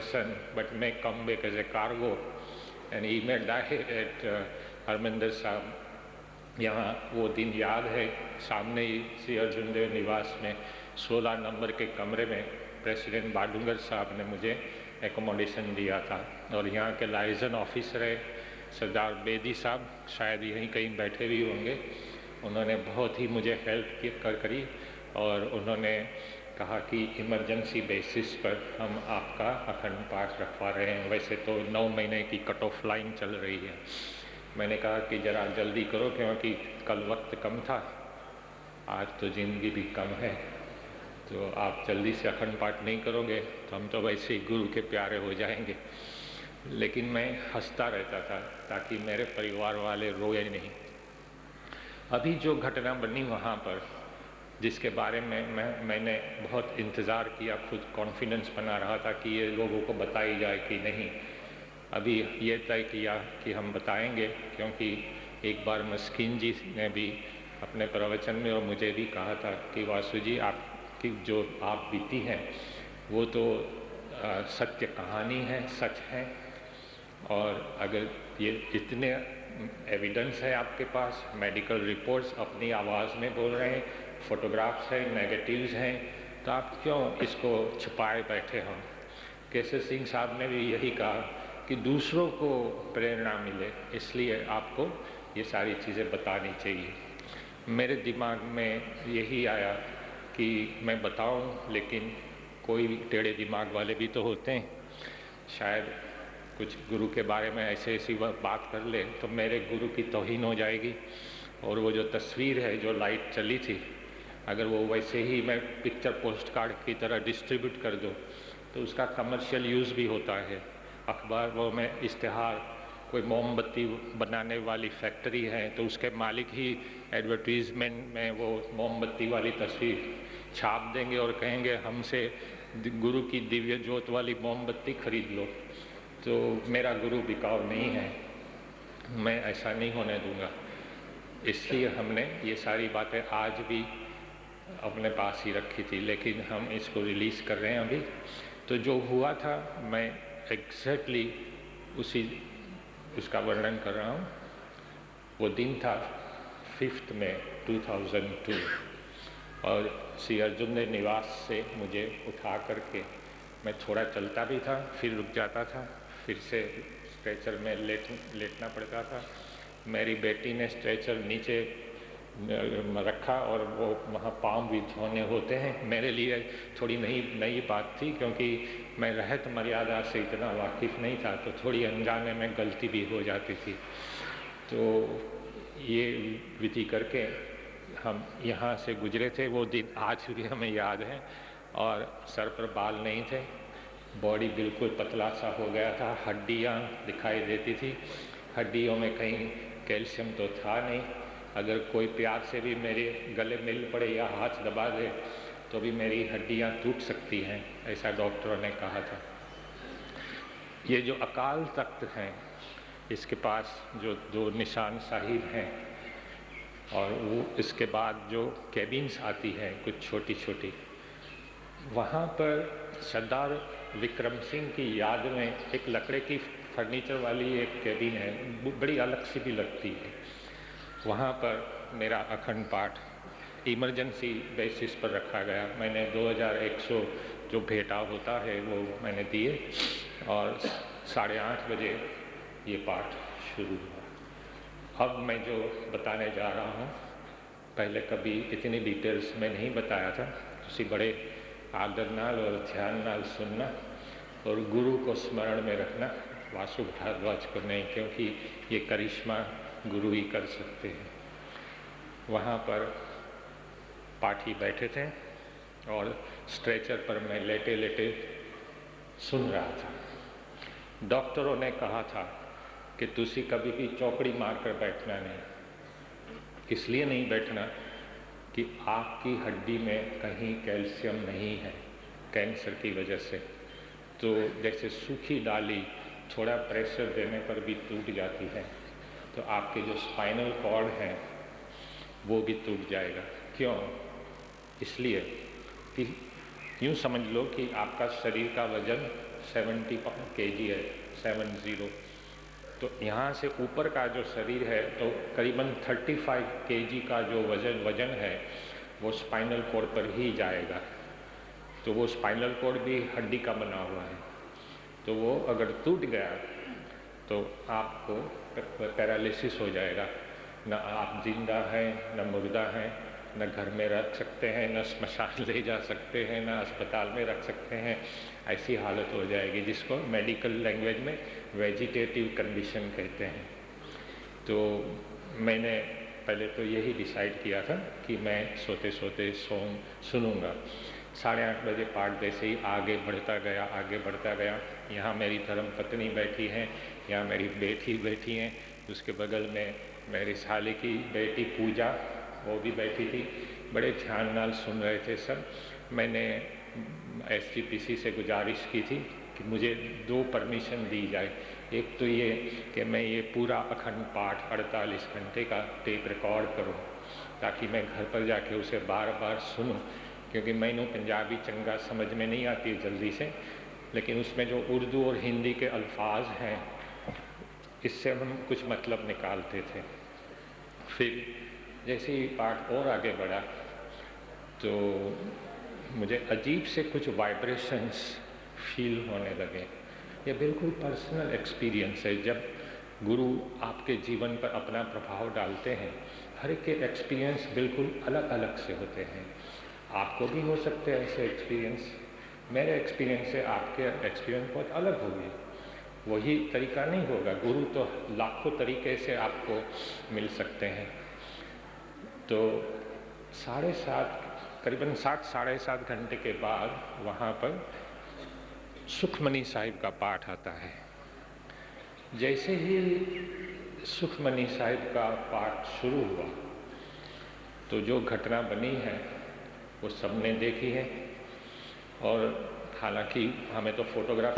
person, but may come back as a cargo. And he may die at Harminder साहब। यहाँ वो दिन याद है, सामने ही श्री अर्जुन देव निवास में 16 नंबर के कमरे में प्रेसिडेंट बाडुंगर साहब ने मुझे एकोमोडेशन दिया था। और यहाँ के लाइजन ऑफिसर है सरदार बेदी साहब, शायद यहीं कहीं बैठे भी होंगे। उन्होंने बहुत ही मुझे हेल्प करी और उन्होंने कहा कि इमरजेंसी बेसिस पर हम आपका अखंड पाठ रखवा रहे हैं। वैसे तो 9 महीने की कट ऑफ लाइन चल रही है। मैंने कहा कि ज़रा जल्दी करो क्योंकि कल वक्त कम था, आज तो ज़िंदगी भी कम है, तो आप जल्दी से अखंड पाठ नहीं करोगे तो हम तो वैसे ही गुरु के प्यारे हो जाएंगे। लेकिन मैं हंसता रहता था ताकि मेरे परिवार वाले रोए नहीं। अभी जो घटना बनी वहाँ पर, जिसके बारे में मैंने बहुत इंतज़ार किया, खुद कॉन्फिडेंस बना रहा था कि ये लोगों को बताई जाए कि नहीं, अभी ये तय किया कि हम बताएंगे, क्योंकि एक बार मस्किन जी ने भी अपने प्रवचन में और मुझे भी कहा था कि वासु जी आपकी जो आप बीती हैं वो तो सत्य कहानी है, सच है, और अगर ये इतने एविडेंस है आपके पास, मेडिकल रिपोर्ट्स अपनी आवाज़ में बोल रहे हैं, फोटोग्राफ्स हैं, नेगेटिव्स हैं, तो आप क्यों इसको छुपाए बैठे हो। केसर सिंह साहब ने भी यही कहा कि दूसरों को प्रेरणा मिले, इसलिए आपको ये सारी चीज़ें बतानी चाहिए। मेरे दिमाग में यही आया कि मैं बताऊं, लेकिन कोई टेढ़े दिमाग वाले भी तो होते हैं, शायद कुछ गुरु के बारे में ऐसी बात कर ले तो मेरे गुरु की तौहीन हो जाएगी। और वो जो तस्वीर है जो लाइट चली थी, अगर वो वैसे ही मैं पिक्चर पोस्ट कार्ड की तरह डिस्ट्रीब्यूट कर दूँ तो उसका कमर्शियल यूज़ भी होता है। अखबार वो में इश्तिहार, कोई मोमबत्ती बनाने वाली फैक्ट्री है तो उसके मालिक ही एडवर्टीज़मेंट में वो मोमबत्ती वाली तस्वीर छाप देंगे और कहेंगे हमसे गुरु की दिव्य ज्योत वाली मोमबत्ती खरीद लो। तो मेरा गुरु बिकाऊ नहीं है, मैं ऐसा नहीं होने दूंगा। इसलिए हमने ये सारी बातें आज भी अपने पास ही रखी थी, लेकिन हम इसको रिलीज़ कर रहे हैं अभी। तो जो हुआ था मैं एग्जैक्टली उसका वर्णन कर रहा हूँ। वो दिन था 5 मई 2002 और श्री अर्जुन देव निवास से मुझे उठा करके मैं थोड़ा चलता भी था, फिर रुक जाता था, फिर से स्ट्रेचर में लेटना पड़ता था। मेरी बेटी ने स्ट्रेचर नीचे रखा और वो वहाँ पाँव भी धोने होते हैं। मेरे लिए थोड़ी नई बात थी, क्योंकि मैं रहत मर्यादा से इतना वाकिफ़ नहीं था, तो थोड़ी अनजाने में गलती भी हो जाती थी। तो ये विधि करके हम यहाँ से गुजरे थे। वो दिन आज भी हमें याद है। और सर पर बाल नहीं थे, बॉडी बिल्कुल पतला सा हो गया था, हड्डियाँ दिखाई देती थी, हड्डियों में कहीं कैल्शियम तो था नहीं। अगर कोई प्यार से भी मेरे गले मिल पड़े या हाथ दबा दे तो भी मेरी हड्डियाँ टूट सकती हैं, ऐसा डॉक्टरों ने कहा था। ये जो अकाल तख्त हैं, इसके पास जो 2 निशान साहिब हैं, और वो इसके बाद जो कैबिन्स आती हैं कुछ छोटी छोटी, वहाँ पर सरदार विक्रम सिंह की याद में एक लकड़े की फर्नीचर वाली एक कैबिन है, बड़ी अलग सी भी लगती है। वहाँ पर मेरा अखंड पाठ इमरजेंसी बेसिस पर रखा गया। मैंने 2100 जो भेंटा होता है वो मैंने दिए और 8:30 बजे ये पाठ शुरू हुआ। अब मैं जो बताने जा रहा हूँ, पहले कभी इतनी डिटेल्स में नहीं बताया था। उसी बड़े आदर नाल और ध्यान नाल सुनना और गुरु को स्मरण में रखना, वासु भारद्वाज को नहीं, क्योंकि ये करिश्मा गुरु ही कर सकते हैं। वहाँ पर पाठी बैठे थे और स्ट्रेचर पर मैं लेटे लेटे सुन रहा था। डॉक्टरों ने कहा था कि तुसी कभी भी चौकड़ी मारकर बैठना नहीं। इसलिए नहीं बैठना कि आपकी हड्डी में कहीं कैल्शियम नहीं है, कैंसर की वजह से। तो जैसे सूखी डाली थोड़ा प्रेशर देने पर भी टूट जाती है, तो आपके जो स्पाइनल कॉर्ड हैं वो भी टूट जाएगा। क्यों? इसलिए कि यूँ समझ लो कि आपका शरीर का वजन 70 kg है, 70। तो यहाँ से ऊपर का जो शरीर है तो करीबन 35 kg का जो वजन है वो स्पाइनल कोड पर ही जाएगा। तो वो स्पाइनल कोड भी हड्डी का बना हुआ है, तो वो अगर टूट गया तो आपको पैरालिसिस हो जाएगा। न आप जिंदा हैं, न मुर्दा हैं, न घर में रख सकते हैं, न श्मशान ले जा सकते हैं, न अस्पताल में रख सकते हैं। ऐसी हालत हो जाएगी जिसको मेडिकल लैंग्वेज में वेजिटेटिव कंडीशन कहते हैं। तो मैंने पहले तो यही डिसाइड किया था कि मैं सोते सोते सुनूंगा। 8:30 बजे पाठ जैसे ही आगे बढ़ता गया। यहाँ मेरी धर्म पत्नी बैठी हैं, यहाँ मेरी बेटी बैठी हैं, उसके बगल में मेरी साली की बेटी पूजा, वो भी बैठी थी। बड़े ध्यान नाल सुन रहे थे सब। मैंने SGPC से गुजारिश की थी कि मुझे 2 परमिशन दी जाए। एक तो ये कि मैं ये पूरा अखंड पाठ 48 घंटे का टेप रिकॉर्ड करूं, ताकि मैं घर पर जाके उसे बार बार सुनूं, क्योंकि मैनू पंजाबी चंगा समझ में नहीं आती जल्दी से, लेकिन उसमें जो उर्दू और हिंदी के अल्फाज हैं इससे हम कुछ मतलब निकालते थे। फिर जैसे ही पाठ और आगे बढ़ा तो मुझे अजीब से कुछ वाइब्रेशंस फील होने लगे। ये बिल्कुल पर्सनल एक्सपीरियंस है। जब गुरु आपके जीवन पर अपना प्रभाव डालते हैं, हर एक के एक्सपीरियंस बिल्कुल अलग अलग से होते हैं। आपको भी हो सकते हैं ऐसे एक्सपीरियंस। मेरे एक्सपीरियंस से आपके एक्सपीरियंस बहुत अलग होगी, वही तरीका नहीं होगा। गुरु तो लाखों तरीके से आपको मिल सकते हैं। तो 7:30 करीबन 7-7.5 घंटे के बाद वहाँ पर सुखमनी साहिब का पाठ आता है। जैसे ही सुखमनी साहिब का पाठ शुरू हुआ तो जो घटना बनी है वो सबने देखी है। और हालांकि हमें तो फोटोग्राफ